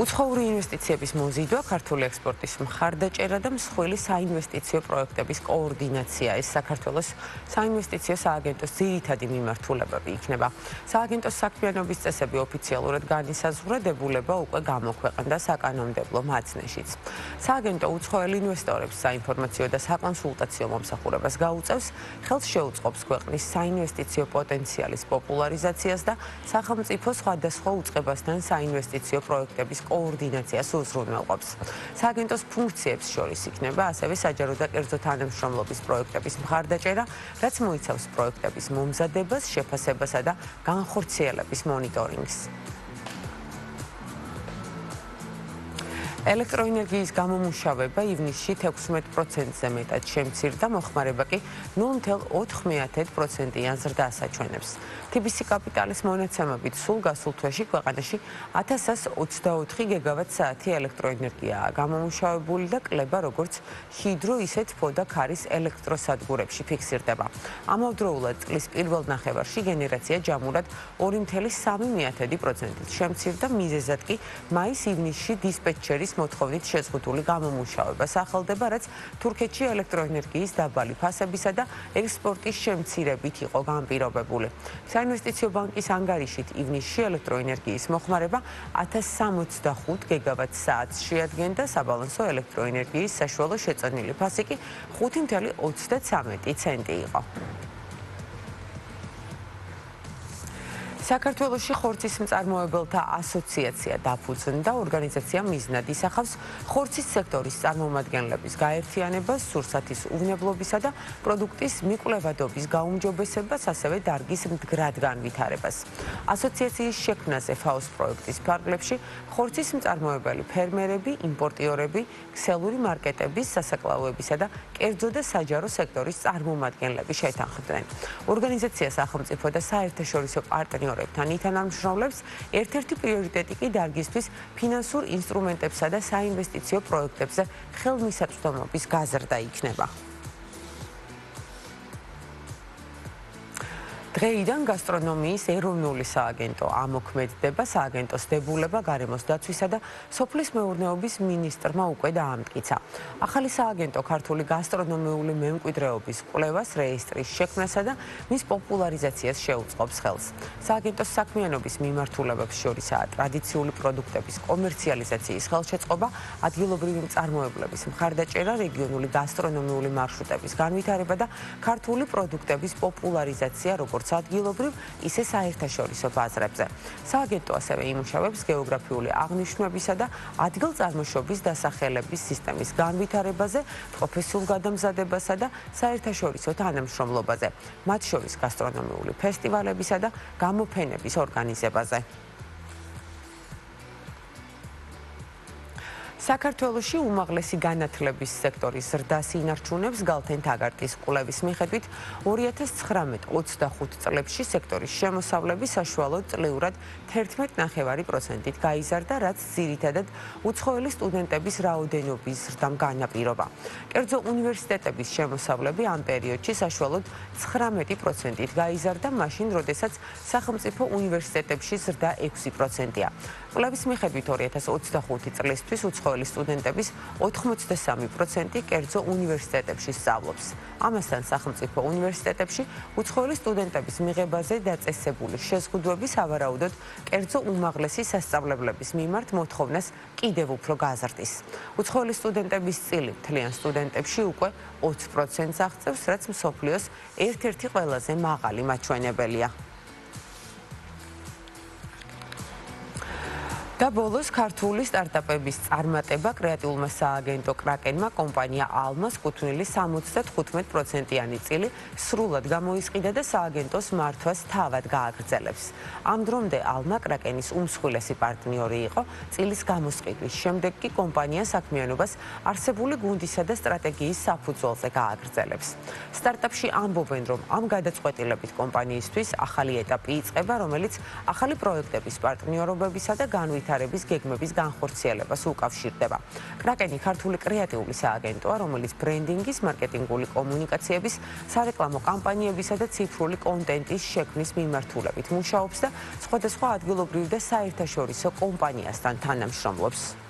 უცხოური ინვესტიციების მოზიდვა, ქართული ექსპორტის მხარდაჭერა და მსხვილი საინვესტიციო პროექტების კოორდინაცია ეს საქართველოს საინვესტიციო სააგენტოს ძირითადი მიმართულებები იქნება. სააგენტოს საქმიანობის წესები ოფიციალურად განისაზღვრა, დებულება უკვე გამოქვეყნდა საკანონმდებლო მაცნეშიც. სააგენტო უცხოელ ინვესტორებს საინფორმაციო და საკონსულტაციო მომსახურებას გაუწევს, ხელს შეუწყობს ქვეყნის საინვესტიციო პოტენციალის პოპულარიზაციას და სახელმწიფო სხვადასხვა უწყებასთან საინვესტიციო პროექტების კოორდინაციას უზრუნველყოფს. სააგენტოს ფუნქციებს შორის იქნება ასევე საჯარო და კერძო თანამშრომლობის პროექტების მხარდაჭერა, რაც მოიცავს პროექტების მომზადებას, შეფასებასა და განხორციელების მონიტორინგს. ელექტროენერგიის გამომუშავება ივნისში 16%-ზე მეტად შემცირდა, მოხმარება კი 0,4%-იან ზრდას აჩვენებს. TBC კაპიტალის მონაცემებით სულ გასულ თვეში ქვეყანაში 1124 გიგავატ-საათი ელექტროენერგიაა გამომუშავებული და კლება როგორც ჰიდრო, ისე თბო და ქარის ელექტროსადგურებში ფიქსირდება. ამავდროულად წლის პირველ ნახევარში გენერაცია ჯამურად 2,3%-ით შემცირდა, მიზეზად კი მაის-ივნისში დისპეჩერის მოთხოვნით შეზღუდული გამომუშავება სახელდება, რაც თურქეთში ელექტროენერგიის დაბალი ფასებისა და ექსპორტის შემცირებით იყო განპირობებული. საინვესტიციო ბანკის ანგარიშით ივნისში ელექტროენერგიის მოხმარება 1065 გიგავატ-საათს შეადგენდა, საბალანსო ელექტროენერგიის საშუალო შეწონილი ფასი კი 5,33 ცენტი იყო. საქართველოში ხორცის მწარმოებელთა ასოციაცია დაფუძნდა, ორგანიზაცია მიზნად ისახავს ხორცის სექტორის წარმომადგენლების გაერთიანებას, სურსათის უვნებლობისა და პროდუქტის მიკვლევადობის გაუმჯობესებას, ასევე დარგის მდგრად განვითარებას. ასოციაციის შექმნაზე FAO-ს პროექტის ფარგლებში ხორცის მწარმოებელი ფერმერები, იმპორტიორები, ქსელური მარკეტების, სასაკლაოებისა და კერძო და საჯარო სექტორის წარმომადგენლები შეთანხმდნენ. ორგანიზაცია სახელმწიფო და საერთაშორისო პარტნიორებთან ითანამშრომლებს, ერთ-ერთი პრიორიტეტი კი დარგისთვის ფინანსურ ინსტრუმენტებსა და საინვესტიციო პროექტებზე ხელმისაწვდომობის გაზრდა იქნება. დღეიდან გასტრონომიის ეროვნული სააგენტო ამოქმედდება, სააგენტოს დებულება გარემოს დაცვისა და სოფლის მეურნეობის მინისტრმა უკვე დაამტკიცა. ახალი სააგენტო ქართული გასტრონომიული მემკვიდრეობის კვლევას, რეესტრის შექმნასა და მის პოპულარიზაციას შეუწყობს ხელს. სააგენტოს საქმიანობის მიმართულებებს შორისაა ტრადიციული პროდუქტების კომერციალიზაციის ხელშეწყობა, ადგილობრივი მწარმოებლების მხარდაჭერა, რეგიონული გასტრონომიული მარშრუტების განვითარება და ქართული პროდუქტების პოპულარიზაცია, როგორც ადგილობრივ, ისე საერთაშორისო ბაზრებზე. სააგენტო ასევე იმუშავებს გეოგრაფიული აღნიშვნებისა და ადგილწარმოშობის დასახელების სისტემის განვითარებაზე, პროფესიულ გადამზადებასა და საერთაშორისო თანამშრომლობაზე, მათ შორის გასტრონომიული ფესტივალებისა და გამოფენების ორგანიზებაზე. საქართველოში უმაღლესი განათლების სექტორის ზრდას ინარჩუნებს გალთენ-თაგარტის კვლევის მიხედვით 2019-25 წლებში სექტორის შემოსავლები საშუალოდ წლიურად 11,9%-ით გაიზარდა, რაც ძირითადად უცხოელი სტუდენტების რაოდენობის ზრდამ განაპირობა. კერძო უნივერსიტეტების შემოსავლები ამ პერიოდში საშუალოდ 19%-ით გაიზარდა, მაშინ, როდესაც სახელმწიფო უნივერსიტეტებში ზრდა 6%-ია. კვლევის მიხედვით 2025 წლისთვის უცხოელი სტუდენტების 83% კერძო უნივერსიტეტებში სწავლობს. ამასთან სახელმწიფო უნივერსიტეტებში უცხოელი სტუდენტების მიღებაზე დაწესებული შეზღუდვები სავარაუდოდ კერძო უმაღლესი სასწავლებლების მიმართ მოთხოვნას კიდევ უფრო გაზრდის. უცხოელი სტუდენტების წილი მთლიან სტუდენტებში უკვე 20%-ს აღწევს, რაც მსოფლიოს ერთ-ერთი ყველაზე მაღალი მაჩვენებელია. და ბოლოს ქართული სტარტაპების წარმატება კრეატიულმა სააგენტო კრაკენმა კომპანია ალმას კუთვნილი 75%-იანი წილი სრულად გამოისყიდა და სააგენტოს მართვას თავად გააგრძელებს. ამ დრომდე ალმა კრაკენის უმსხვილესი პარტნიორი იყო, წილის გამოსყიდვის შემდეგ კი კომპანია საქმიანობას არსებული გუნდისა და სტრატეგიის საფუძველზე გააგრძელებს. სტარტაპში ამბობენ, რომ ამ გადაწყვეტილებით კომპანიისთვის ახალი ეტაპი იწყება, რომელიც ახალი პროექტების პარტნიორობებისა და განვითარების განვითარების გეგმების განხორციელებას უკავშირდება. კრაკენი ქართული კრეატიული სააგენტოა, რომელიც ბრენდინგის, მარკეტინგული კომუნიკაციების, სარეკლამო კამპანიებისა და ციფრული კონტენტის შექმნის მიმართულებით მუშაობს და სხვადასხვა ადგილობრივ და საერთაშორისო კომპანიასთან თანამშრომლობს.